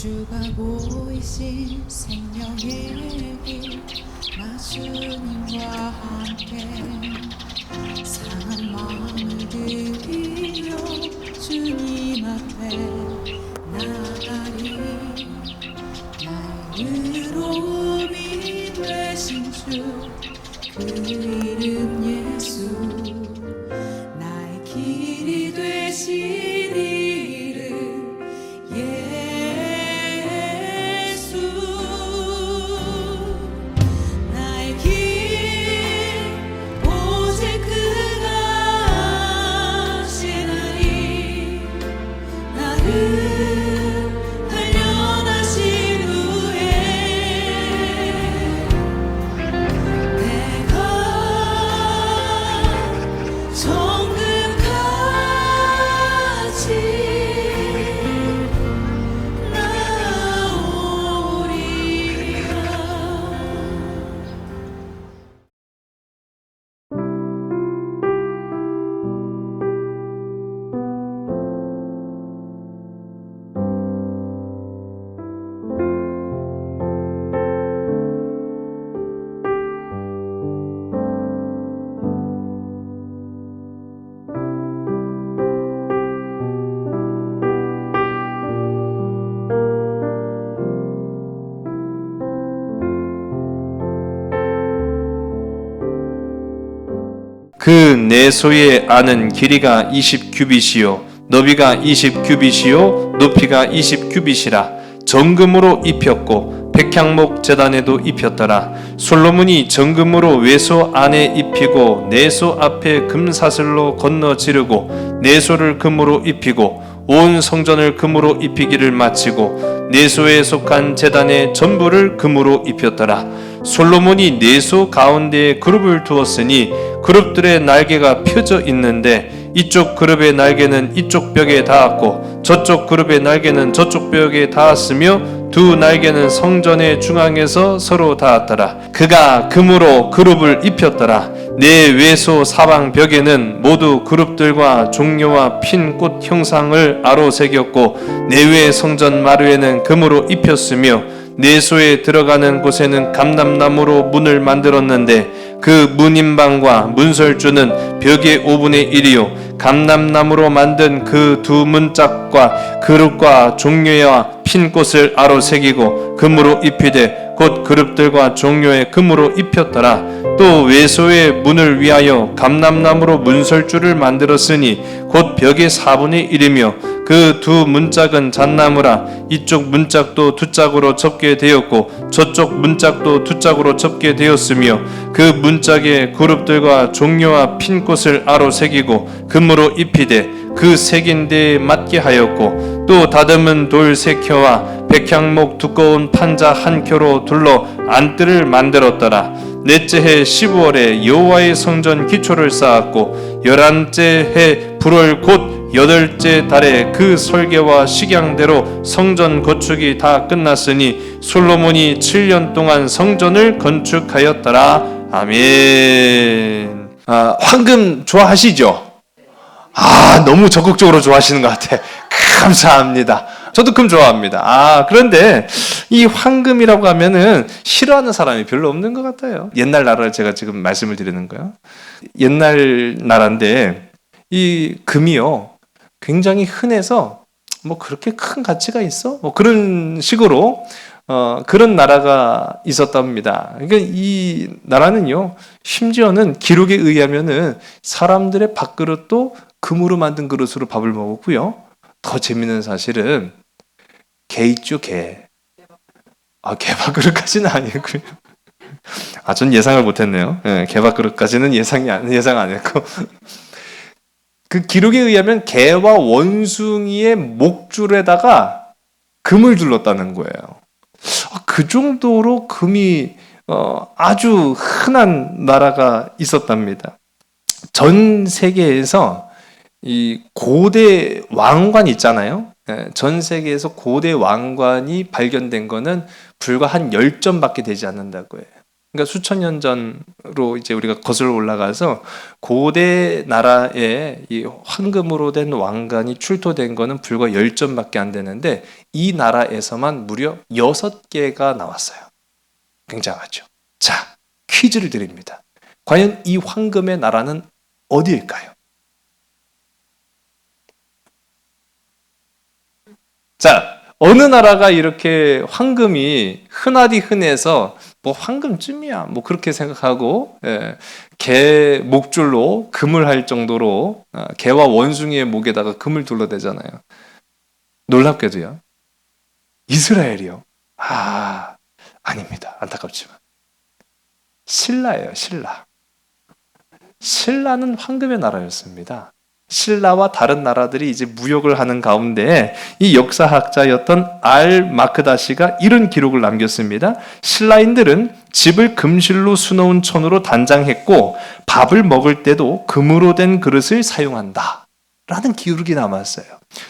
주가 보이신 생명의 길, 나 주님과 함께 상한 마음을 들이며 주님 앞에 나가리. 나의 의로움이 되신 주, 그 이름 예수. 나의 길이 되신 이름 예수. 나의 길 오직 그가 아시나니. 나를 그 내소에 아는 길이가 20규빗이요 너비가 20규빗이요 높이가 20규빗이라 정금으로 입혔고 백향목 제단에도 입혔더라. 솔로몬이 정금으로 외소 안에 입히고 내소 앞에 금사슬로 건너 지르고 내소를 금으로 입히고 온 성전을 금으로 입히기를 마치고 내소에 속한 제단의 전부를 금으로 입혔더라. 솔로몬이 내소 가운데에 그룹을 두었으니 그룹들의 날개가 펴져 있는데 이쪽 그룹의 날개는 이쪽 벽에 닿았고 저쪽 그룹의 날개는 저쪽 벽에 닿았으며 두 날개는 성전의 중앙에서 서로 닿았더라. 그가 금으로 그룹을 입혔더라. 내 외소 사방 벽에는 모두 그룹들과 종려와 핀 꽃 형상을 아로 새겼고 내외 성전 마루에는 금으로 입혔으며 내소에 들어가는 곳에는 감람나무로 문을 만들었는데 그 문인방과 문설주는 벽의 5분의 1이요 감람나무로 만든 그 두 문짝과 그룹과 종려와 핀 꽃을 아로 새기고 금으로 입히되 곧 그룹들과 종려에 금으로 입혔더라. 또 외소의 문을 위하여 감람나무로 문설주를 만들었으니 곧 벽의 4분의 1이며 그 두 문짝은 잣나무라. 이쪽 문짝도 두 짝으로 접게 되었고 저쪽 문짝도 두 짝으로 접게 되었으며 그 문짝에 그룹들과 종려와 핀 꽃을 아로 새기고 금으로 입히되 그 새긴 데에 맞게 하였고 또 다듬은 돌 3켜와 백향목 두꺼운 판자 1켜로 둘러 안뜰을 만들었더라. 넷째 해 15월에 여호와의 성전 기초를 쌓았고 11째 해 불월 곧 8째 달에 그 설계와 식양대로 성전 건축이 다 끝났으니 솔로몬이 7년 동안 성전을 건축하였더라. 아멘. 황금 좋아하시죠? 너무 적극적으로 좋아하시는 것 같아. 감사합니다. 저도 금 좋아합니다. 그런데 이 황금이라고 하면은 싫어하는 사람이 별로 없는 것 같아요. 옛날 나라를 제가 지금 말씀을 드리는 거예요. 옛날 나라인데 이 금이요 굉장히 흔해서 뭐 그렇게 큰 가치가 있어? 뭐 그런 식으로 그런 나라가 있었답니다. 그러니까 이 나라는요 심지어는 기록에 의하면은 사람들의 밥그릇도 금으로 만든 그릇으로 밥을 먹었고요. 더 재밌는 사실은 개 있죠, 개. 개밥그릇까지는 아니고요. 전 예상을 못했네요. 개밥그릇까지는 예상 안 했고. 그 기록에 의하면 개와 원숭이의 목줄에다가 금을 둘렀다는 거예요. 그 정도로 금이 아주 흔한 나라가 있었답니다. 전 세계에서 이 고대 왕관 있잖아요. 전 세계에서 고대 왕관이 발견된 거는 불과 한 10점밖에 되지 않는다고 해요. 그러니까 수천 년 전으로 이제 우리가 거슬러 올라가서 고대 나라에 이 황금으로 된 왕관이 출토된 거는 불과 10점밖에 안 되는데 이 나라에서만 무려 6개가 나왔어요. 굉장하죠. 자, 퀴즈를 드립니다. 과연 이 황금의 나라는 어디일까요? 자, 어느 나라가 이렇게 황금이 흔하디 흔해서 뭐 황금쯤이야 뭐 그렇게 생각하고 개 목줄로 금을 할 정도로 개와 원숭이의 목에다가 금을 둘러대잖아요. 놀랍게도요. 이스라엘이요. 아닙니다. 안타깝지만 신라예요. 신라는 황금의 나라였습니다. 신라와 다른 나라들이 이제 무역을 하는 가운데 이 역사학자였던 마크다시가 이런 기록을 남겼습니다. 신라인들은 집을 금실로 수놓은 천으로 단장했고 밥을 먹을 때도 금으로 된 그릇을 사용한다 라는 기록이 남았어요.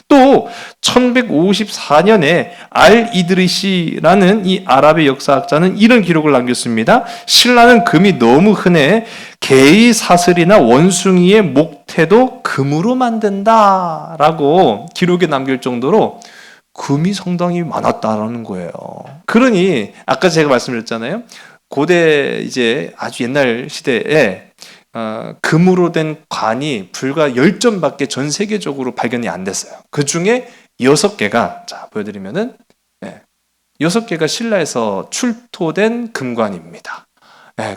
또 1154년에 이드리시라는 이 아랍의 역사학자는 이런 기록을 남겼습니다. 신라는 금이 너무 흔해 개의 사슬이나 원숭이의 목태도 금으로 만든다라고 기록에 남길 정도로 금이 상당히 많았다라는 거예요. 그러니 아까 제가 말씀드렸잖아요. 고대 이제 아주 옛날 시대에 금으로 된 관이 불과 10점밖에 전 세계적으로 발견이 안 됐어요. 그 중에 6개가, 자, 보여드리면은, 6개가 신라에서 출토된 금관입니다.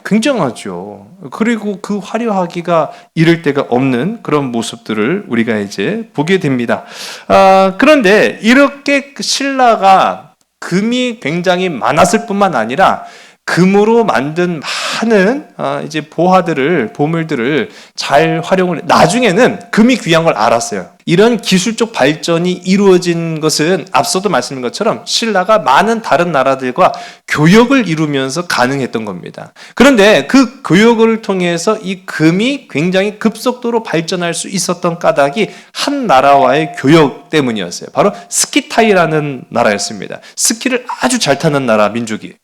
굉장하죠. 그리고 그 화려하기가 이를 데가 없는 그런 모습들을 우리가 이제 보게 됩니다. 그런데 이렇게 신라가 금이 굉장히 많았을 뿐만 아니라 금으로 만든 많은 이제 보물들을 잘 활용을 나중에는 금이 귀한 걸 알았어요. 이런 기술적 발전이 이루어진 것은 앞서도 말씀드린 것처럼 신라가 많은 다른 나라들과 교역을 이루면서 가능했던 겁니다. 그런데 그 교역을 통해서 이 금이 굉장히 급속도로 발전할 수 있었던 까닭이 한 나라와의 교역 때문이었어요. 바로 스키타이라는 나라였습니다. 스키를 아주 잘 타는 나라 민족이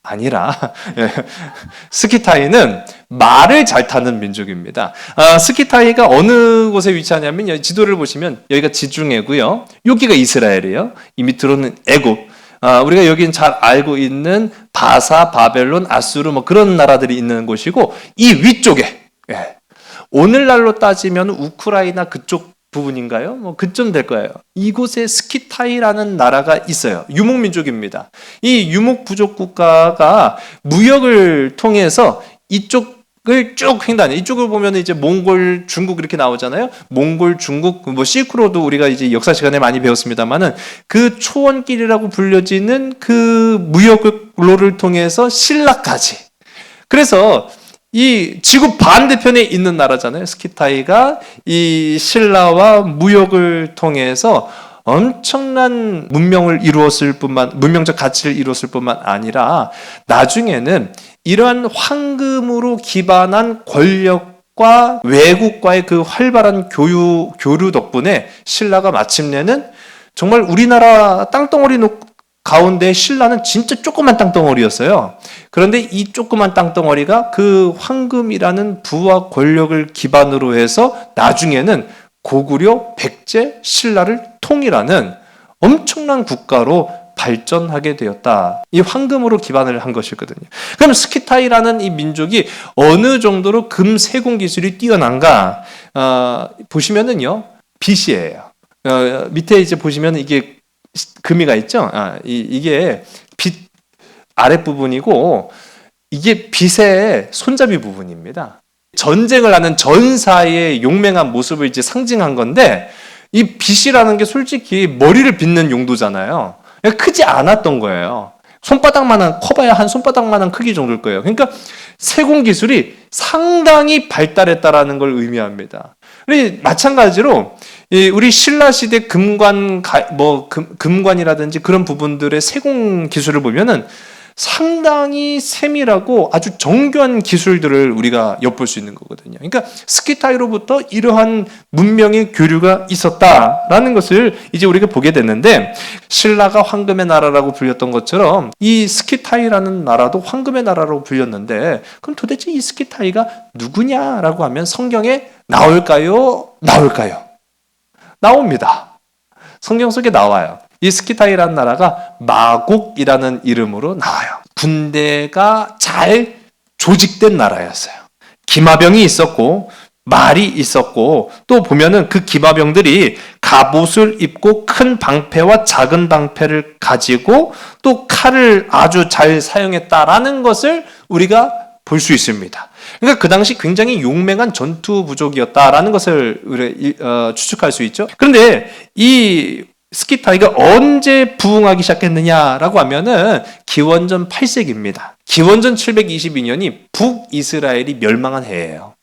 아니라 스키타이는 말을 잘 타는 민족입니다. 스키타이가 어느 곳에 위치하냐면 지도를 보시면 여기가 지중해고요. 여기가 이스라엘이에요. 이 밑으로는 애굽. 우리가 여기는 잘 알고 있는 바사, 바벨론, 아수르 뭐 그런 나라들이 있는 곳이고 이 위쪽에 오늘날로 따지면 우크라이나 그쪽 부분인가요? 뭐 그쯤 될 거예요. 이곳에 스키타이라는 나라가 있어요. 유목민족입니다. 이 유목부족 국가가 무역을 통해서 이쪽을 쭉 횡단해. 이쪽을 보면 이제 몽골, 중국 이렇게 나오잖아요. 몽골, 중국, 뭐 실크로드 우리가 이제 역사 시간에 많이 배웠습니다만은 그 초원길이라고 불려지는 그 무역로를 통해서 신라까지. 그래서 이 지구 반대편에 있는 나라잖아요. 스키타이가 이 신라와 무역을 통해서 엄청난 문명적 가치를 이루었을 뿐만 아니라 나중에는 이러한 황금으로 기반한 권력과 외국과의 그 활발한 교류 덕분에 신라가 마침내는 정말 우리나라 땅덩어리 가운데 신라는 진짜 조그만 땅덩어리였어요. 그런데 이 조그만 땅덩어리가 그 황금이라는 부와 권력을 기반으로 해서 나중에는 고구려, 백제, 신라를 통일하는 엄청난 국가로 발전하게 되었다. 이 황금으로 기반을 한 것이거든요. 그럼 스키타이라는 이 민족이 어느 정도로 금 세공 기술이 뛰어난가? 보시면은요, 빛이에요. 밑에 이제 보시면 이게 금이가 있죠. 이게 빛 아랫부분이고 이게 빛의 손잡이 부분입니다. 전쟁을 하는 전사의 용맹한 모습을 이제 상징한 건데 이 빛이라는 게 솔직히 머리를 빗는 용도잖아요. 크지 않았던 거예요. 손바닥만한 커봐야 한 손바닥만한 크기 정도일 거예요. 그러니까 세공 기술이 상당히 발달했다라는 걸 의미합니다. 마찬가지로 우리 신라 시대 금관이라든지 그런 부분들의 세공 기술을 보면은 상당히 세밀하고 아주 정교한 기술들을 우리가 엿볼 수 있는 거거든요. 그러니까 스키타이로부터 이러한 문명의 교류가 있었다라는 것을 이제 우리가 보게 됐는데, 신라가 황금의 나라라고 불렸던 것처럼 이 스키타이라는 나라도 황금의 나라라고 불렸는데, 그럼 도대체 이 스키타이가 누구냐라고 하면 성경에 나올까요? 나옵니다. 성경 속에 나와요. 이 스키타이라는 나라가 마곡이라는 이름으로 나와요. 군대가 잘 조직된 나라였어요. 기마병이 있었고 말이 있었고, 또 보면은 그 기마병들이 갑옷을 입고 큰 방패와 작은 방패를 가지고 또 칼을 아주 잘 사용했다라는 것을 우리가 볼 수 있습니다. 그러니까 그 당시 굉장히 용맹한 전투 부족이었다라는 것을 추측할 수 있죠. 그런데 이 스키타이가 언제 부흥하기 시작했느냐라고 하면은 기원전 8세기입니다. 기원전 722년이 북이스라엘이 멸망한 해예요.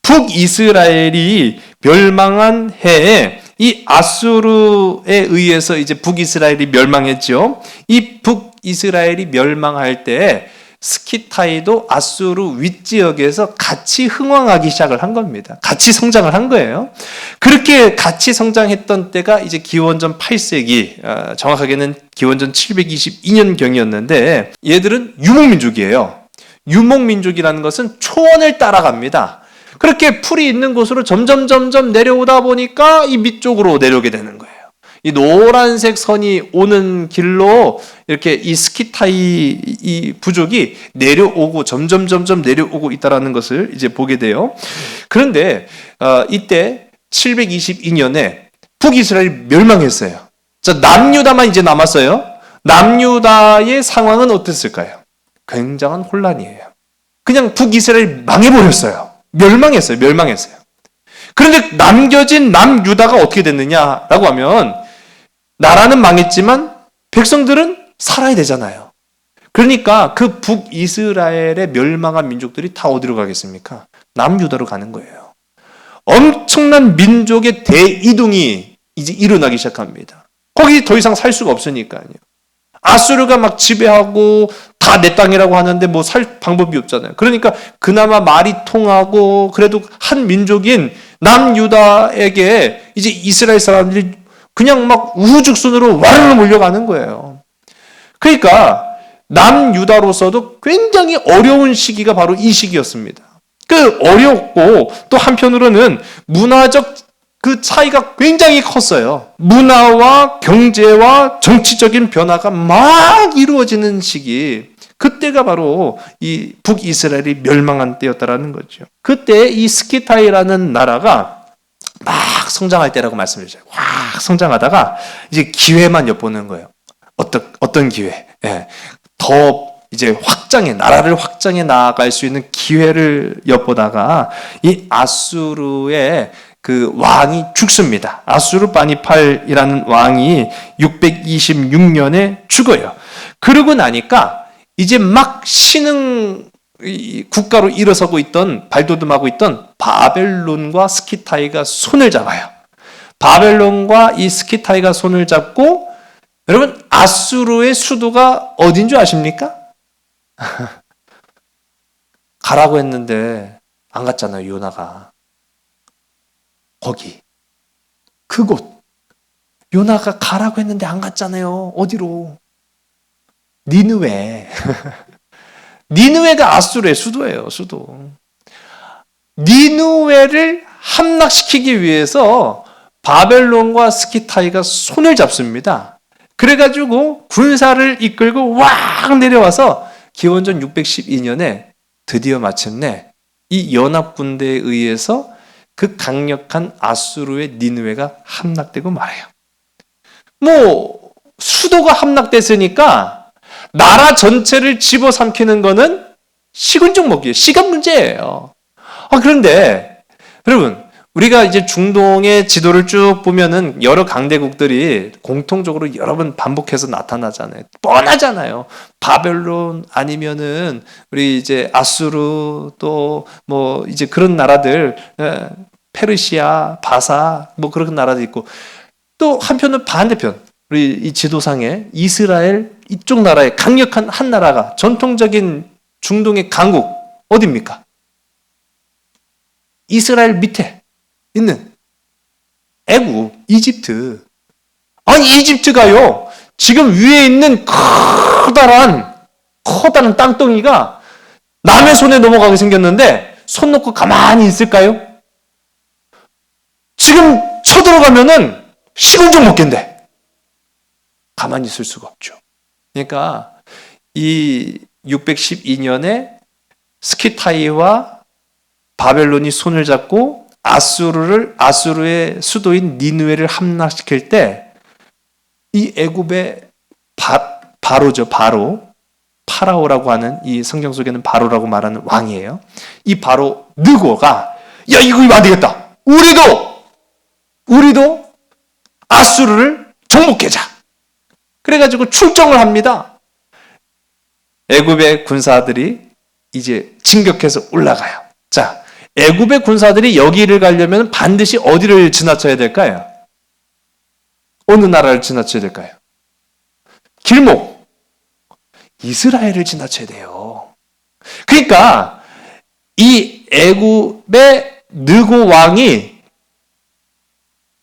북이스라엘이 멸망한 해에 이 아수르에 의해서 이제 북이스라엘이 멸망했죠. 이 북이스라엘이 멸망할 때 스키타이도 아수르 윗지역에서 같이 흥왕하기 시작을 한 겁니다. 같이 성장을 한 거예요. 그렇게 같이 성장했던 때가 이제 기원전 8세기, 정확하게는 기원전 722년경이었는데, 얘들은 유목민족이에요. 유목민족이라는 것은 초원을 따라갑니다. 그렇게 풀이 있는 곳으로 점점 내려오다 보니까 이 밑쪽으로 내려오게 되는 거예요. 이 노란색 선이 오는 길로 이렇게 이 스키타이 이 부족이 내려오고 점점 내려오고 있다라는 것을 이제 보게 돼요. 그런데 이때 722년에 북이스라엘이 멸망했어요. 자, 남유다만 이제 남았어요. 남유다의 상황은 어땠을까요? 굉장한 혼란이에요. 그냥 북이스라엘이 망해버렸어요. 멸망했어요. 그런데 남겨진 남유다가 어떻게 됐느냐라고 하면, 나라는 망했지만 백성들은 살아야 되잖아요. 그러니까 그 북이스라엘의 멸망한 민족들이 다 어디로 가겠습니까? 남유다로 가는 거예요. 엄청난 민족의 대이동이 이제 일어나기 시작합니다. 거기 더 이상 살 수가 없으니까요. 아수르가 막 지배하고 다 내 땅이라고 하는데 뭐 살 방법이 없잖아요. 그러니까 그나마 말이 통하고 그래도 한 민족인 남유다에게 이제 이스라엘 사람들이 그냥 막 우후죽순으로 와르르 몰려가는 거예요. 그러니까 남유다로서도 굉장히 어려운 시기가 바로 이 시기였습니다. 그 어렵고 또 한편으로는 문화적 그 차이가 굉장히 컸어요. 문화와 경제와 정치적인 변화가 막 이루어지는 시기. 그때가 바로 이 북이스라엘이 멸망한 때였다라는 거죠. 그때 이 스키타이라는 나라가 막 성장할 때라고 말씀드렸죠. 확 성장하다가 이제 기회만 엿보는 거예요. 어떤 기회? 예. 더 이제 나라를 확장해 나아갈 수 있는 기회를 엿보다가 이 아수르의 그 왕이 죽습니다. 아수르바니팔이라는 왕이 626년에 죽어요. 그러고 나니까 이제 막 신흥 국가로 일어서고 있던, 발돋움하고 있던 바벨론과 스키타이가 손을 잡아요. 바벨론과 이 스키타이가 손을 잡고, 여러분 아수르의 수도가 어딘 줄 아십니까? 가라고 했는데 안 갔잖아요, 요나가. 거기 그곳, 요나가 가라고 했는데 안 갔잖아요. 어디로? 니느웨. 니느웨가 아수르의 수도예요, 수도. 니느웨를 함락시키기 위해서 바벨론과 스키타이가 손을 잡습니다. 그래가지고 군사를 이끌고 왁 내려와서 기원전 612년에 드디어 마침내 이 연합군대에 의해서 그 강력한 아수르의 니느웨가 함락되고 말아요. 뭐 수도가 함락됐으니까 나라 전체를 집어삼키는 거는 식은 죽 먹기예요. 시간 문제예요. 그런데 여러분, 우리가 이제 중동의 지도를 쭉 보면은 여러 강대국들이 공통적으로 여러 번 반복해서 나타나잖아요. 뻔하잖아요. 바벨론 아니면은 우리 이제 아수르, 또 뭐 이제 그런 나라들, 페르시아, 바사, 뭐 그런 나라도 있고, 또 한편은 반대편, 우리 이 지도상에 이스라엘 이쪽 나라의 강력한 한 나라가 전통적인 중동의 강국 어디입니까? 이스라엘 밑에 있는 애국, 이집트. 아니 이집트가요 지금 위에 있는 커다란 땅덩이가 남의 손에 넘어가게 생겼는데 손 놓고 가만히 있을까요? 지금 쳐들어가면은 10분 못 깬대. 가만히 있을 수가 없죠. 그러니까 이 612년에 스키타이와 바벨론이 손을 잡고 아수르의 수도인 니느웨를 함락시킬 때 이 애굽의 파라오라고 하는 이 성경 속에는 바로라고 말하는 왕이에요. 이 바로 느고가 야 이거 안 되겠다. 우리도 아수르를 정복하자. 그래가지고 출정을 합니다. 애굽의 군사들이 이제 진격해서 올라가요. 자, 애굽의 군사들이 여기를 가려면 반드시 어디를 지나쳐야 될까요? 어느 나라를 지나쳐야 될까요? 길목. 이스라엘을 지나쳐야 돼요. 그러니까 이 애굽의 느고 왕이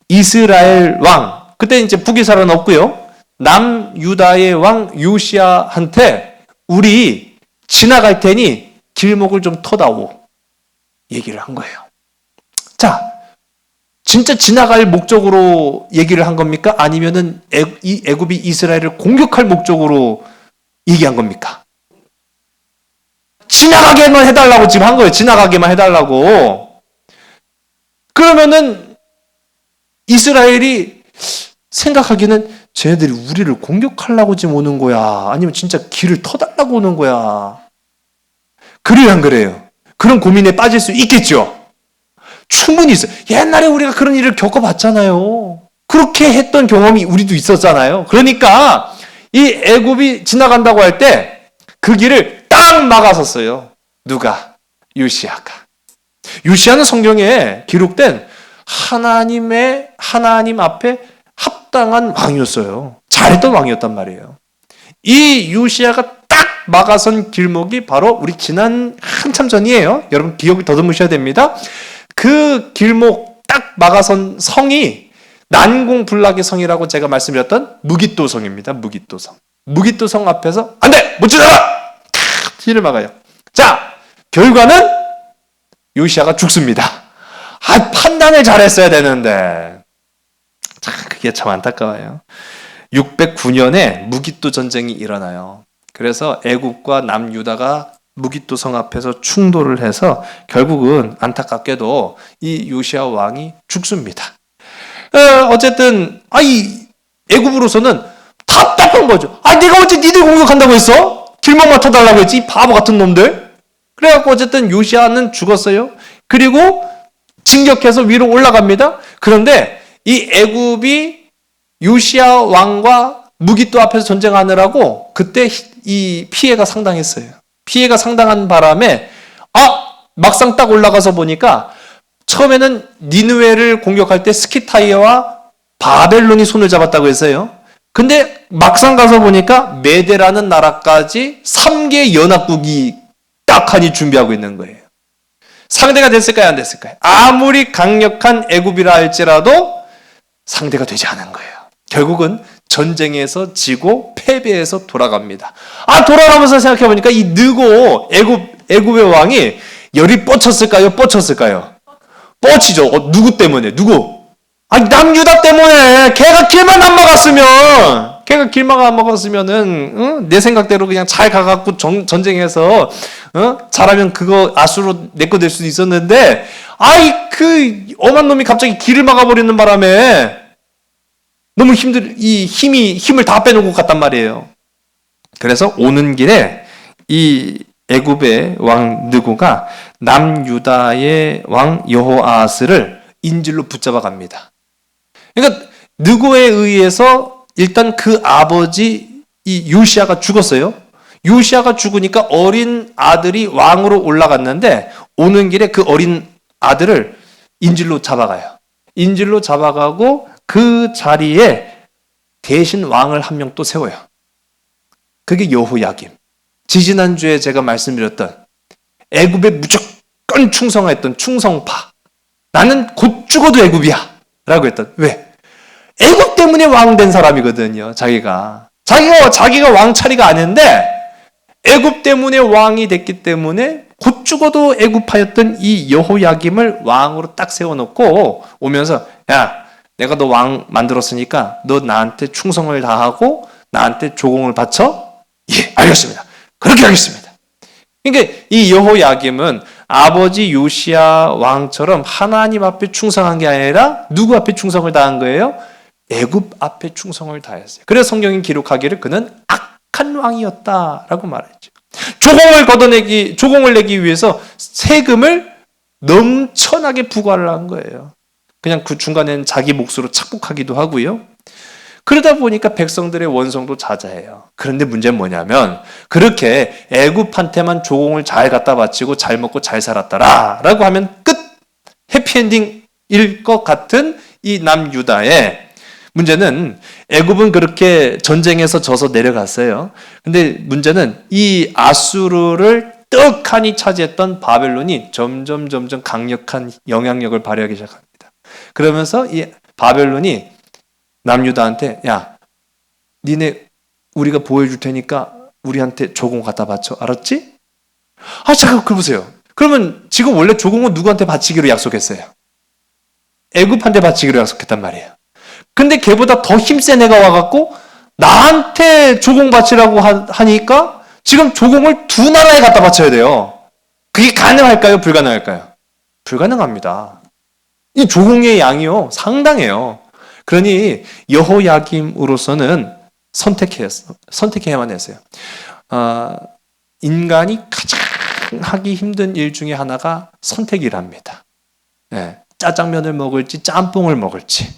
이스라엘 왕, 그때 이제 북이스라엘은 없고요. 남유다의 왕 요시야한테 우리 지나갈 테니 길목을 좀 터다오 얘기를 한 거예요. 자, 진짜 지나갈 목적으로 얘기를 한 겁니까? 아니면은 이 애굽이 이스라엘을 공격할 목적으로 얘기한 겁니까? 지나가게만 해달라고 지금 한 거예요. 지나가게만 해달라고. 그러면은 이스라엘이 생각하기는 쟤네들이 우리를 공격하려고 지금 오는 거야? 아니면 진짜 길을 터달라고 오는 거야? 그래요, 안 그래요? 그런 고민에 빠질 수 있겠죠? 충분히 있어요. 옛날에 우리가 그런 일을 겪어봤잖아요. 그렇게 했던 경험이 우리도 있었잖아요. 그러니까 이 애굽이 지나간다고 할 때 그 길을 딱 막아섰어요. 누가? 요시야가. 요시야는 성경에 기록된 하나님 앞에 합당한 왕이었어요. 잘했던 왕이었단 말이에요. 이 요시야가 딱 막아선 길목이 바로 우리 지난 한참 전이에요. 여러분 기억을 더듬으셔야 됩니다. 그 길목 딱 막아선 성이 난공불락의 성이라고 제가 말씀드렸던 무깃도성입니다. 무깃도성 앞에서 안 돼! 못 지나가! 길을 막아요. 자, 결과는 요시야가 죽습니다. 판단을 잘했어야 되는데. 참, 그게 참 안타까워요. 609년에 무깃도 전쟁이 일어나요. 그래서 애굽과 남유다가 무깃도성 앞에서 충돌을 해서 결국은 안타깝게도 이 요시야 왕이 죽습니다. 어쨌든 이 애굽으로서는 답답한 거죠. 내가 어째 니들 공격한다고 했어? 길목만 터달라고 했지, 이 바보 같은 놈들. 그래갖고 어쨌든 요시야는 죽었어요. 그리고 진격해서 위로 올라갑니다. 그런데 이 애굽이 요시야 왕과 무깃도 앞에서 전쟁하느라고 그때 이 피해가 상당했어요. 피해가 상당한 바람에 막상 딱 올라가서 보니까 처음에는 니느웨를 공격할 때 스키타이어와 바벨론이 손을 잡았다고 했어요. 근데 막상 가서 보니까 메데라는 나라까지 3개 연합국이 딱하니 준비하고 있는 거예요. 상대가 됐을까요? 안 됐을까요? 아무리 강력한 애굽이라 할지라도 상대가 되지 않은 거예요. 결국은 전쟁에서 지고 패배해서 돌아갑니다. 돌아가면서 생각해보니까 이 느고 애굽의 왕이 열이 뻗쳤을까요? 뻗치죠. 누구 때문에? 남유다 때문에. 걔가 길만 안 막았으면은 내 생각대로 그냥 잘 가갖고 전쟁해서 잘하면 그거 아수로 내 거 될 수도 있었는데 그 엄한 놈이 갑자기 길을 막아버리는 바람에 너무 힘을 다 빼놓은 것 같단 말이에요. 그래서 오는 길에 이 애굽의 왕 느고가 남유다의 왕 여호아스를 인질로 붙잡아 갑니다. 그러니까 느고에 의해서 일단 그 아버지 이 요시야가 죽었어요. 요시야가 죽으니까 어린 아들이 왕으로 올라갔는데 오는 길에 그 어린 아들을 인질로 잡아가요. 인질로 잡아가고 그 자리에 대신 왕을 한 명 또 세워요. 그게 여호야김. 지지난주에 제가 말씀드렸던 애굽에 무조건 충성했던 충성파. 나는 곧 죽어도 애굽이야 라고 했던. 왜? 애굽 때문에 왕 된 사람이거든요. 자기가 왕차리가 아닌데 애굽 때문에 왕이 됐기 때문에 곧 죽어도 애굽하였던 이 여호야김을 왕으로 딱 세워놓고 오면서, 야, 내가 너 왕 만들었으니까 너 나한테 충성을 다하고 나한테 조공을 바쳐? 예, 알겠습니다. 그렇게 하겠습니다. 그러니까 이 여호야김은 아버지 요시야 왕처럼 하나님 앞에 충성한 게 아니라 누구 앞에 충성을 다한 거예요? 애굽 앞에 충성을 다했어요. 그래서 성경이 기록하기를 그는 악한 왕이었다라고 말했죠. 조공을 내기 위해서 세금을 넘쳐나게 부과를 한 거예요. 그냥 그 중간에는 자기 몫으로 착복하기도 하고요. 그러다 보니까 백성들의 원성도 자자해요. 그런데 문제는 뭐냐면 그렇게 애굽한테만 조공을 잘 갖다 바치고 잘 먹고 잘 살았다라고 하면 끝! 해피엔딩일 것 같은 이 남유다의 문제는 애굽은 그렇게 전쟁에서 져서 내려갔어요. 근데 문제는 이 아수르를 떡하니 차지했던 바벨론이 점점 강력한 영향력을 발휘하기 시작합니다. 그러면서 이 바벨론이 남유다한테, 야, 니네 우리가 보여줄 테니까 우리한테 조공 갖다 바쳐. 알았지? 아, 잠깐 그걸 보세요. 그러면 지금 원래 조공은 누구한테 바치기로 약속했어요? 애굽한테 바치기로 약속했단 말이에요. 근데 걔보다 더 힘센 애가 와갖고 나한테 조공 바치라고 하니까 지금 조공을 두 나라에 갖다 바쳐야 돼요. 그게 가능할까요? 불가능할까요? 불가능합니다. 이 조공의 양이요, 상당해요. 그러니 여호야김으로서는 선택해야만 했어요. 인간이 가장 하기 힘든 일 중에 하나가 선택이랍니다. 네, 짜장면을 먹을지 짬뽕을 먹을지.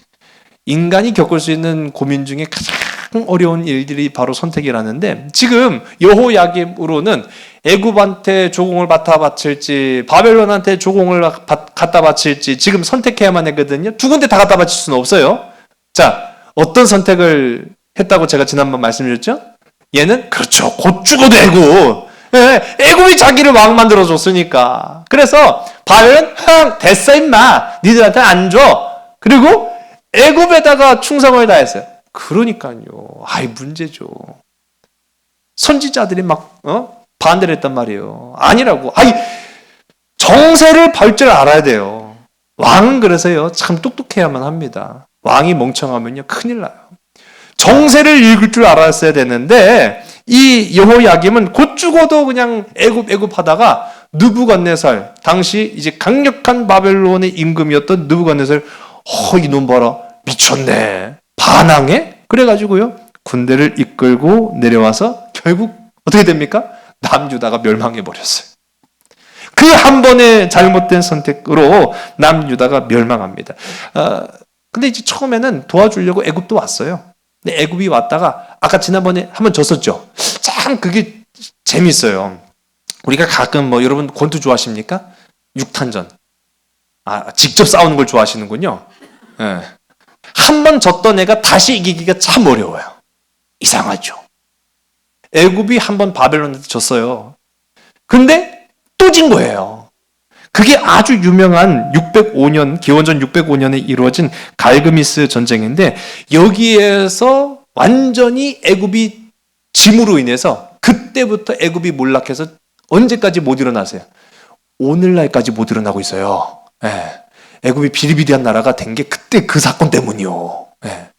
인간이 겪을 수 있는 고민 중에 가장 어려운 일들이 바로 선택이라는데, 지금 여호야김으로는 애굽한테 조공을 갖다 바칠지 바벨론한테 조공을 갖다 바칠지 지금 선택해야만 했거든요. 두 군데 다 갖다 바칠 수는 없어요. 자, 어떤 선택을 했다고 제가 지난번 말씀드렸죠? 얘는 그렇죠, 곧 죽어도 애굽. 애굽이 자기를 왕 만들어줬으니까. 그래서 바벨론 됐어 임마, 니들한테 안 줘. 그리고 애굽에다가 충성을 다했어요. 그러니까요. 아이, 문제죠. 선지자들이 막 반대를 했단 말이에요. 아니라고. 아이, 정세를 볼 줄 알아야 돼요. 왕은 그래서요, 참 똑똑해야만 합니다. 왕이 멍청하면요, 큰일 나요. 정세를 읽을 줄 알았어야 되는데 이 여호야김은 곧 죽어도 그냥 애굽 하다가 느부갓네살, 당시 이제 강력한 바벨론의 임금이었던 느부갓네살, 이놈 봐라, 미쳤네, 반항해? 그래가지고요, 군대를 이끌고 내려와서 결국 어떻게 됩니까? 남유다가 멸망해버렸어요. 그 한 번의 잘못된 선택으로 남유다가 멸망합니다. 근데 이제 처음에는 도와주려고 애굽도 왔어요. 근데 애굽이 왔다가 아까 지난번에 한번 졌었죠. 참 그게 재밌어요. 우리가 가끔 여러분 권투 좋아하십니까? 육탄전. 직접 싸우는 걸 좋아하시는군요. 네. 한 번 졌던 애가 다시 이기기가 참 어려워요. 이상하죠. 애굽이 한 번 바벨론한테 졌어요. 근데 또 진 거예요. 그게 아주 유명한 605년, 기원전 605년에 이루어진 갈그미스 전쟁인데, 여기에서 완전히 애굽이 짐으로 인해서 그때부터 애굽이 몰락해서 언제까지 못 일어나세요? 오늘날까지 못 일어나고 있어요. 예. 애굽이 비리비리한 나라가 된 게 그때 그 사건 때문이요. 예.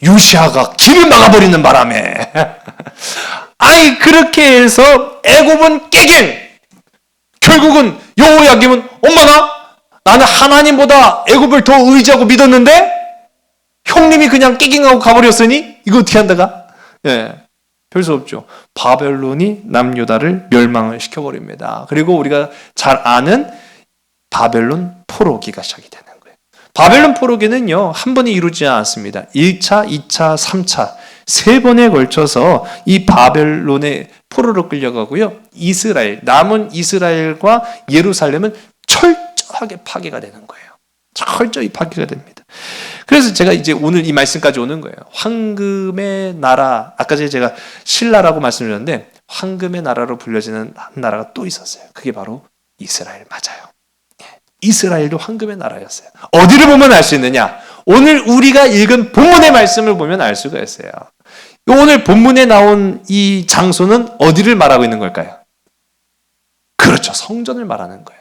요시아가 길을 막아버리는 바람에 아이, 그렇게 해서 애굽은 깨갱. 결국은 여호야김은 엄마가 나는 하나님보다 애굽을 더 의지하고 믿었는데 형님이 그냥 깨갱하고 가버렸으니 이거 어떻게 한다가? 예, 별 수 없죠. 바벨론이 남유다를 멸망을 시켜버립니다. 그리고 우리가 잘 아는 바벨론 포로기가 시작이 되는 거예요. 바벨론 포로기는요, 한 번에 이루지 않았습니다. 1차, 2차, 3차 세 번에 걸쳐서 이 바벨론의 포로로 끌려가고요, 남은 이스라엘과 예루살렘은 철저하게 파괴가 되는 거예요. 철저히 파괴가 됩니다. 그래서 제가 이제 오늘 이 말씀까지 오는 거예요. 황금의 나라, 아까 제가 신라라고 말씀드렸는데 황금의 나라로 불려지는 한 나라가 또 있었어요. 그게 바로 이스라엘 맞아요. 이스라엘도 황금의 나라였어요. 어디를 보면 알 수 있느냐? 오늘 우리가 읽은 본문의 말씀을 보면 알 수가 있어요. 오늘 본문에 나온 이 장소는 어디를 말하고 있는 걸까요? 그렇죠. 성전을 말하는 거예요.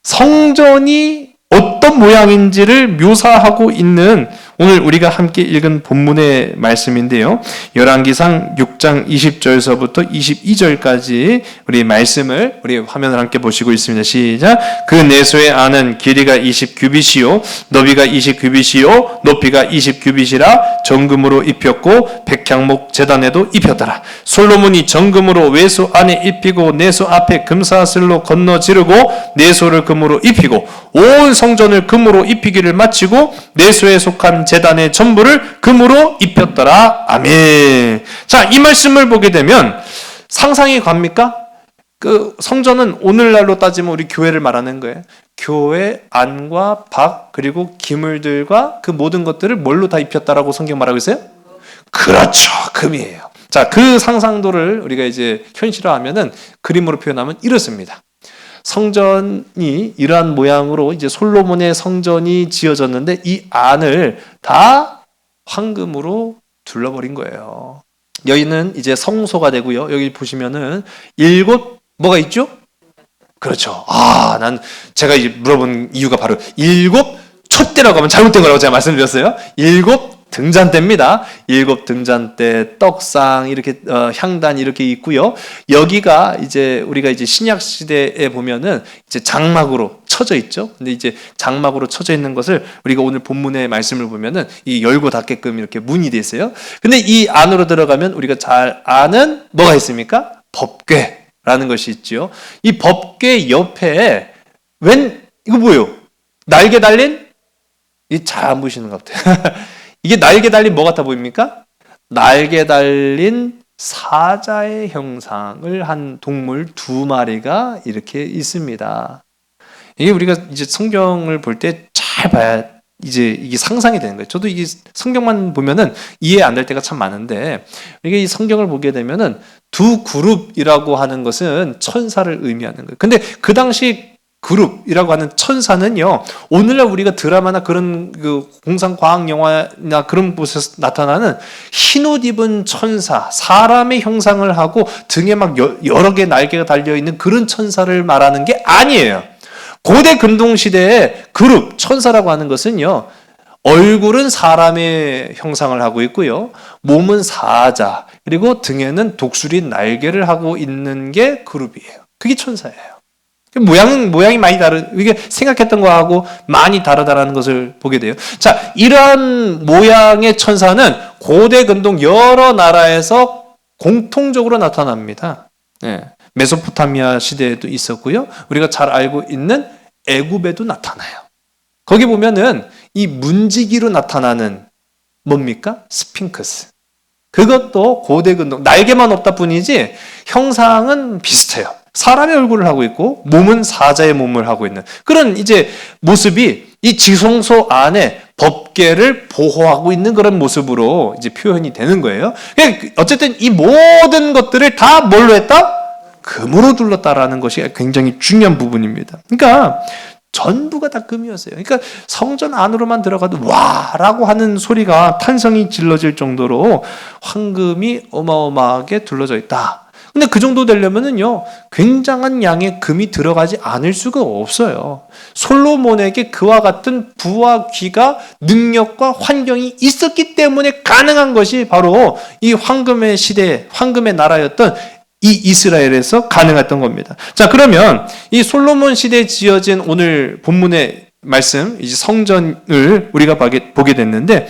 성전이 어떤 모양인지를 묘사하고 있는 오늘 우리가 함께 읽은 본문의 말씀인데요. 열왕기상 6장 20절서부터 22절까지 우리 말씀을 우리 화면을 함께 보시고 있습니다. 시작. 그 내소의 안은 길이가 20규빗이요 너비가 20규빗이요 높이가 20규빗이라 정금으로 입혔고 백향목 제단에도 입혔더라. 솔로몬이 정금으로 외소 안에 입히고 내소 앞에 금사슬로 건너 지르고 내소를 금으로 입히고 온 성전을 금으로 입히기를 마치고 내소에 속한 제단의 전부를 금으로 입혔더라. 아멘. 자, 이 말씀을 보게 되면 상상이 갑니까? 그 성전은 오늘날로 따지면 우리 교회를 말하는 거예요. 교회 안과 밖 그리고 기물들과 그 모든 것들을 뭘로 다 입혔다라고 성경 말하고 있어요? 그렇죠. 금이에요. 자, 그 상상도를 우리가 이제 현실화하면은 그림으로 표현하면 이렇습니다. 성전이 이러한 모양으로 이제 솔로몬의 성전이 지어졌는데 이 안을 다 황금으로 둘러버린 거예요. 여기는 이제 성소가 되고요. 여기 보시면은 7 뭐가 있죠? 그렇죠. 난 제가 이제 물어본 이유가 바로 7 촛대라고 하면 잘못된 거라고 제가 말씀드렸어요. 7 등잔대입니다. 7 등잔대, 떡상, 이렇게 향단 이렇게 있고요. 여기가 이제 우리가 이제 신약 시대에 보면은 이제 장막으로 쳐져 있죠. 근데 이제 장막으로 쳐져 있는 것을 우리가 오늘 본문의 말씀을 보면은 이 열고 닫게끔 이렇게 문이 돼 있어요. 근데 이 안으로 들어가면 우리가 잘 아는 뭐가 있습니까? 법궤라는 것이 있죠. 이 법궤 옆에 이거 뭐예요? 날개 달린? 이 잘 안 보이시는 것 같아요. 이게 날개 달린 뭐 같아 보입니까? 날개 달린 사자의 형상을 한 동물 2마리가 이렇게 있습니다. 이게 우리가 이제 성경을 볼 때 잘 봐야 이제 이게 상상이 되는 거예요. 저도 이게 성경만 보면은 이해 안 될 때가 참 많은데 이게 이 성경을 보게 되면은 2 그룹이라고 하는 것은 천사를 의미하는 거예요. 근데 그 당시 그룹이라고 하는 천사는요, 오늘날 우리가 드라마나 그런 그 공상과학 영화나 그런 곳에서 나타나는 흰옷 입은 천사, 사람의 형상을 하고 등에 막 여러 개 날개가 달려있는 그런 천사를 말하는 게 아니에요. 고대 근동시대의 그룹, 천사라고 하는 것은요, 얼굴은 사람의 형상을 하고 있고요, 몸은 사자, 그리고 등에는 독수리 날개를 하고 있는 게 그룹이에요. 그게 천사예요. 모양이 많이 이게 생각했던 거하고 많이 다르다라는 것을 보게 돼요. 자, 이러한 모양의 천사는 고대 근동 여러 나라에서 공통적으로 나타납니다. 메소포타미아 시대에도 있었고요. 우리가 잘 알고 있는 애굽에도 나타나요. 거기 보면은 이 문지기로 나타나는 뭡니까? 스핑크스. 그것도 고대 근동, 날개만 없다 뿐이지 형상은 비슷해요. 사람의 얼굴을 하고 있고 몸은 사자의 몸을 하고 있는 그런 이제 모습이 이 지성소 안에 법궤를 보호하고 있는 그런 모습으로 이제 표현이 되는 거예요. 어쨌든 이 모든 것들을 다 뭘로 했다? 금으로 둘렀다라는 것이 굉장히 중요한 부분입니다. 그러니까 전부가 다 금이었어요. 그러니까 성전 안으로만 들어가도 와라고 하는 소리가 탄성이 질러질 정도로 황금이 어마어마하게 둘러져 있다. 근데 그 정도 되려면은요, 굉장한 양의 금이 들어가지 않을 수가 없어요. 솔로몬에게 그와 같은 부와 귀가 능력과 환경이 있었기 때문에 가능한 것이 바로 이 황금의 시대, 황금의 나라였던 이 이스라엘에서 가능했던 겁니다. 자, 그러면 이 솔로몬 시대에 지어진 오늘 본문의 말씀, 이제 성전을 우리가 보게 됐는데,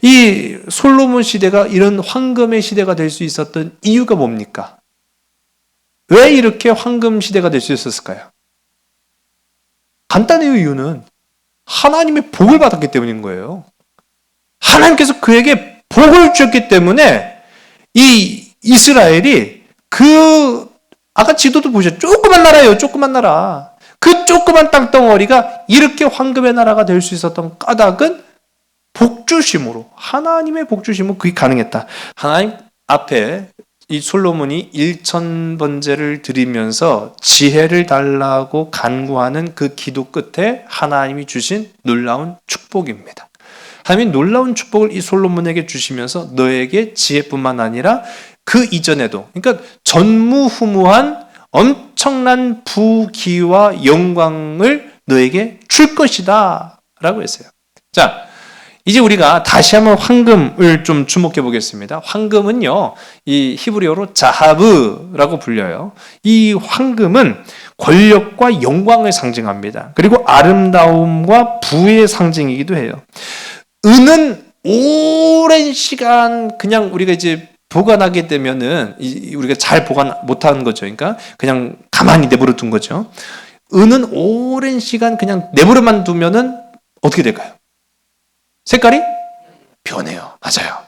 이 솔로몬 시대가 이런 황금의 시대가 될 수 있었던 이유가 뭡니까? 왜 이렇게 황금 시대가 될 수 있었을까요? 간단해요. 이유는 하나님의 복을 받았기 때문인 거예요. 하나님께서 그에게 복을 주셨기 때문에 이 이스라엘이 아까 지도도 보셨죠? 조그만 나라예요. 조그만 나라. 그 조그만 땅덩어리가 이렇게 황금의 나라가 될 수 있었던 까닭은 복주심으로, 하나님의 복주심으로 그게 가능했다. 하나님 앞에 이 솔로몬이 1000번제를 드리면서 지혜를 달라고 간구하는 그 기도 끝에 하나님이 주신 놀라운 축복입니다. 하나님이 놀라운 축복을 이 솔로몬에게 주시면서 너에게 지혜뿐만 아니라 그 이전에도, 그러니까 전무후무한 엄청난 부귀와 영광을 너에게 줄 것이다 라고 했어요. 자, 이제 우리가 다시 한번 황금을 좀 주목해 보겠습니다. 황금은요, 이 히브리어로 자하브라고 불려요. 이 황금은 권력과 영광을 상징합니다. 그리고 아름다움과 부의 상징이기도 해요. 은은 오랜 시간 그냥 우리가 이제 보관하게 되면은 우리가 잘 보관 못하는 거죠. 그러니까 그냥 가만히 내버려 둔 거죠. 은은 오랜 시간 그냥 내버려만 두면은 어떻게 될까요? 색깔이 변해요. 맞아요.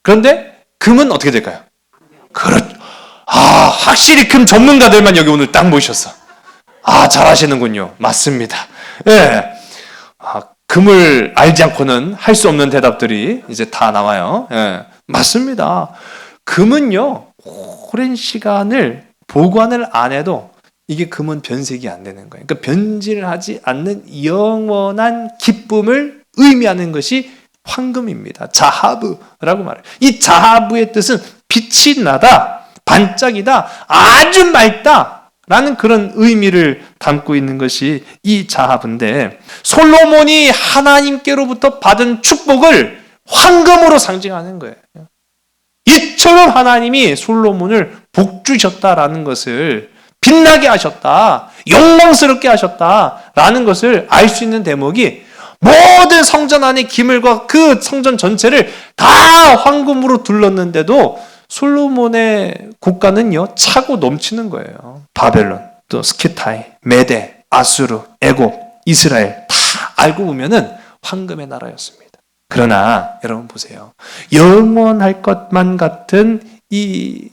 그런데 금은 어떻게 될까요? 확실히 금 전문가들만 여기 오늘 딱 모셨어. 잘하시는군요. 맞습니다. 예. 금을 알지 않고는 할 수 없는 대답들이 이제 다 나와요. 예. 맞습니다. 금은요, 오랜 시간을 보관을 안 해도 이게 금은 변색이 안 되는 거예요. 그러니까 변질하지 않는 영원한 기쁨을 의미하는 것이 황금입니다. 자하브라고 말해요. 이 자하브의 뜻은 빛이 나다, 반짝이다, 아주 맑다 라는 그런 의미를 담고 있는 것이 이 자하브인데, 솔로몬이 하나님께로부터 받은 축복을 황금으로 상징하는 거예요. 이처럼 하나님이 솔로몬을 복주셨다라는 것을, 빛나게 하셨다, 영광스럽게 하셨다라는 것을 알 수 있는 대목이 모든 성전 안의 기물과 그 성전 전체를 다 황금으로 둘렀는데도 솔로몬의 국가는요, 차고 넘치는 거예요. 바벨론, 또 스키타이, 메데, 아수르, 애굽, 이스라엘 다 알고 보면은 황금의 나라였습니다. 그러나 여러분 보세요. 영원할 것만 같은 이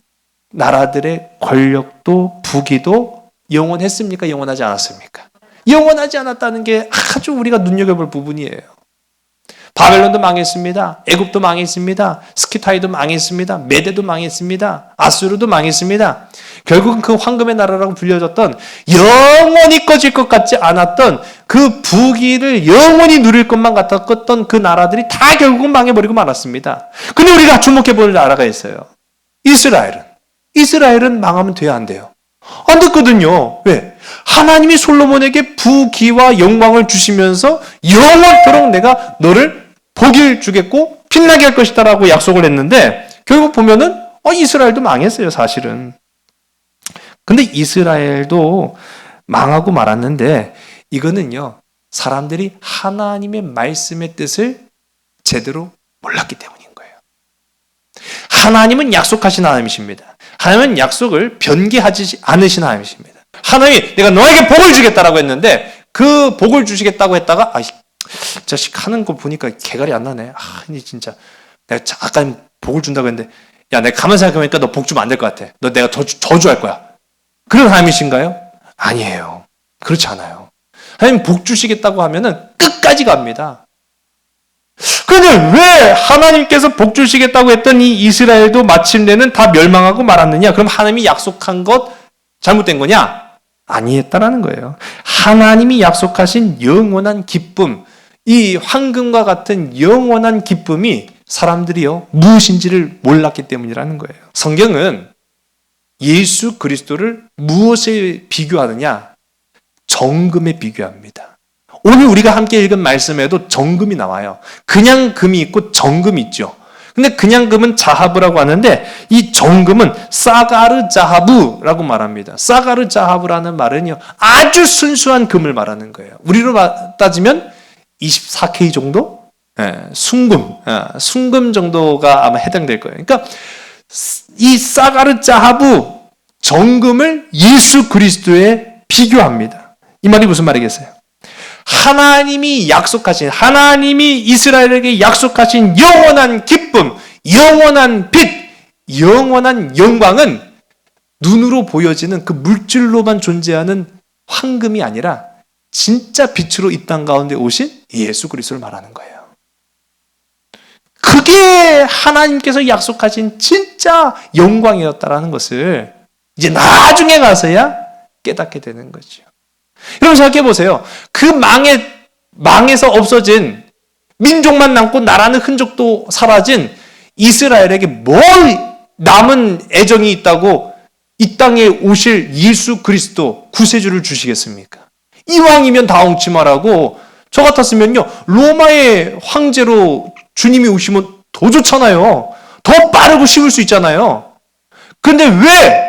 나라들의 권력도 부귀도 영원했습니까? 영원하지 않았습니까? 영원하지 않았다는 게 아주 우리가 눈여겨볼 부분이에요. 바벨론도 망했습니다. 애굽도 망했습니다. 스키타이도 망했습니다. 메데도 망했습니다. 아수르도 망했습니다. 결국은 그 황금의 나라라고 불려졌던, 영원히 꺼질 것 같지 않았던 그 부귀를 영원히 누릴 것만 같았던 그 나라들이 다 결국은 망해버리고 말았습니다. 근데 우리가 주목해볼 나라가 있어요. 이스라엘은 망하면 돼야 안 돼요? 안 됐거든요. 왜? 하나님이 솔로몬에게 부귀와 영광을 주시면서 영원토록 내가 너를 복을 주겠고 빛나게 할 것이다 라고 약속을 했는데, 결국 보면은 이스라엘도 망했어요, 사실은. 근데 이스라엘도 망하고 말았는데, 이거는요, 사람들이 하나님의 말씀의 뜻을 제대로 몰랐기 때문인 거예요. 하나님은 약속하신 하나님이십니다. 하나님은 약속을 변개하지 않으신 하나님이십니다. 하나님이 내가 너에게 복을 주겠다라고 했는데, 그 복을 주시겠다고 했다가 자식 하는 거 보니까 개갈이 안 나네. 진짜 내가 아까 복을 준다고 했는데, 야, 내가 가만 생각해보니까 너 복 주면 안 될 것 같아. 너 내가 저주할 거야. 그런 하나님이신가요? 아니에요. 그렇지 않아요. 하나님 복 주시겠다고 하면은 끝까지 갑니다. 그런데 왜 하나님께서 복 주시겠다고 했던 이 이스라엘도 마침내는 다 멸망하고 말았느냐? 그럼 하나님이 약속한 것 잘못된 거냐? 아니었다라는 거예요. 하나님이 약속하신 영원한 기쁨, 이 황금과 같은 영원한 기쁨이 사람들이요, 무엇인지를 몰랐기 때문이라는 거예요. 성경은 예수 그리스도를 무엇에 비교하느냐? 정금에 비교합니다. 오늘 우리가 함께 읽은 말씀에도 정금이 나와요. 그냥 금이 있고 정금이 있죠. 근데 그냥 금은 자하브라고 하는데, 이 정금은 사가르 자하브라고 말합니다. 사가르 자하브라는 말은요, 아주 순수한 금을 말하는 거예요. 우리로 따지면 24K 정도? 순금 정도가 아마 해당될 거예요. 그러니까 이 사가르 자하브 정금을 예수 그리스도에 비교합니다. 이 말이 무슨 말이겠어요? 하나님이 이스라엘에게 약속하신 영원한 기쁨, 영원한 빛, 영원한 영광은 눈으로 보여지는 그 물질로만 존재하는 황금이 아니라 진짜 빛으로 이 땅 가운데 오신 예수 그리스도를 말하는 거예요. 그게 하나님께서 약속하신 진짜 영광이었다라는 것을 이제 나중에 가서야 깨닫게 되는 거죠. 여러분 생각해 보세요. 그 망에서 없어진 민족만 남고 나라는 흔적도 사라진 이스라엘에게 뭘 남은 애정이 있다고 이 땅에 오실 예수 그리스도 구세주를 주시겠습니까? 이왕이면 다 엉치마라고, 저 같았으면요 로마의 황제로 주님이 오시면 더 좋잖아요. 더 빠르고 쉬울 수 있잖아요. 근데 왜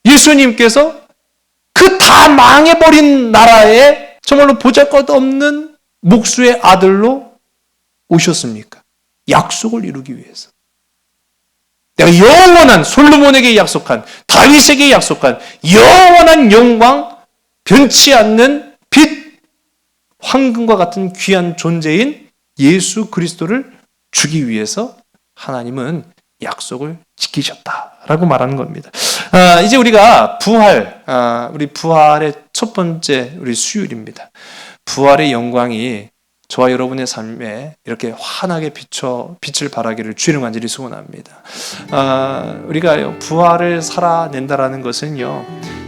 예수님께서 그 다 망해버린 나라에 정말로 보잘것없는 목수의 아들로 오셨습니까? 약속을 이루기 위해서. 내가 영원한, 솔로몬에게 약속한, 다윗에게 약속한 영원한 영광, 변치 않는 빛, 황금과 같은 귀한 존재인 예수 그리스도를 주기 위해서 하나님은 약속을 지키셨다라고 말하는 겁니다. 이제 우리가 우리 부활의 첫 번째 우리 수요일입니다. 부활의 영광이 저와 여러분의 삶에 이렇게 환하게 빛을 발하기를 주의를 간절히 소원합니다. 우리가 부활을 살아낸다라는 것은요,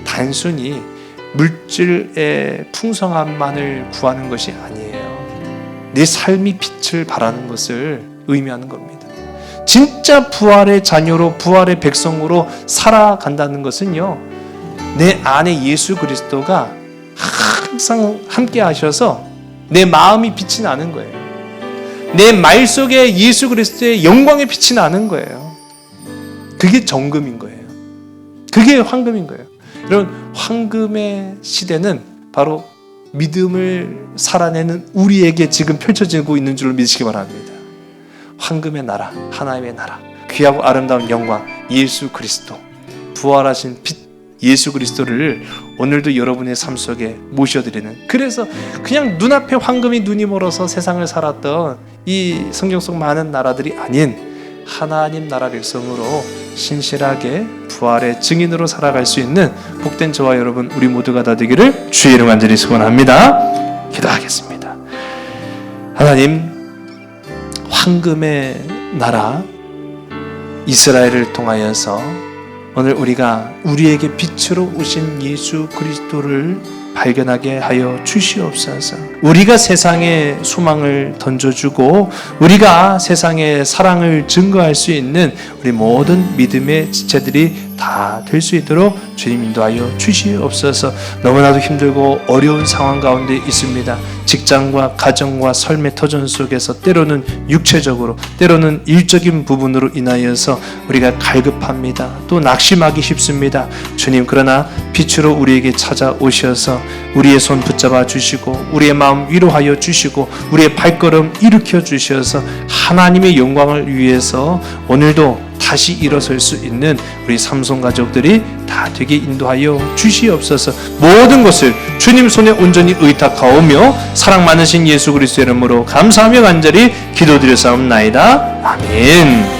단순히 물질의 풍성함만을 구하는 것이 아니에요. 내 삶이 빛을 발하는 것을 의미하는 겁니다. 진짜 부활의 자녀로, 부활의 백성으로 살아간다는 것은요, 내 안에 예수 그리스도가 항상 함께 하셔서 내 마음이 빛이 나는 거예요. 내 말 속에 예수 그리스도의 영광의 빛이 나는 거예요. 그게 정금인 거예요. 그게 황금인 거예요. 여러분, 황금의 시대는 바로 믿음을 살아내는 우리에게 지금 펼쳐지고 있는 줄을 믿으시기 바랍니다. 황금의 나라, 하나님의 나라, 귀하고 아름다운 영광, 예수 그리스도, 부활하신 빛 예수 그리스도를 오늘도 여러분의 삶 속에 모셔드리는, 그래서 그냥 눈앞에 황금이 눈이 멀어서 세상을 살았던 이 성경 속 많은 나라들이 아닌 하나님 나라 백성으로 신실하게 부활의 증인으로 살아갈 수 있는 복된 저와 여러분 우리 모두가 다 되기를 주의 이름 간절히 소원합니다. 기도하겠습니다. 하나님, 황금의 나라 이스라엘을 통하여서 오늘 우리가 우리에게 빛으로 오신 예수 그리스도를 발견하게 하여 주시옵소서. 우리가 세상에 소망을 던져주고 우리가 세상에 사랑을 증거할 수 있는 우리 모든 믿음의 지체들이 다 될 수 있도록 주님 인도하여 주시옵소서. 너무나도 힘들고 어려운 상황 가운데 있습니다. 직장과 가정과 삶의 터전 속에서 때로는 육체적으로, 때로는 일적인 부분으로 인하여서 우리가 갈급합니다. 또 낙심하기 쉽습니다. 주님, 그러나 빛으로 우리에게 찾아오셔서 우리의 손 붙잡아 주시고 우리의 마음 위로하여 주시고 우리의 발걸음 일으켜 주셔서 하나님의 영광을 위해서 오늘도 다시 일어설 수 있는 우리 삼손 가족들이 다 되게 인도하여 주시옵소서. 모든 것을 주님 손에 온전히 의탁하오며 사랑 많으신 예수 그리스도의 이름으로 감사하며 간절히 기도드렸사옵나이다. 아멘.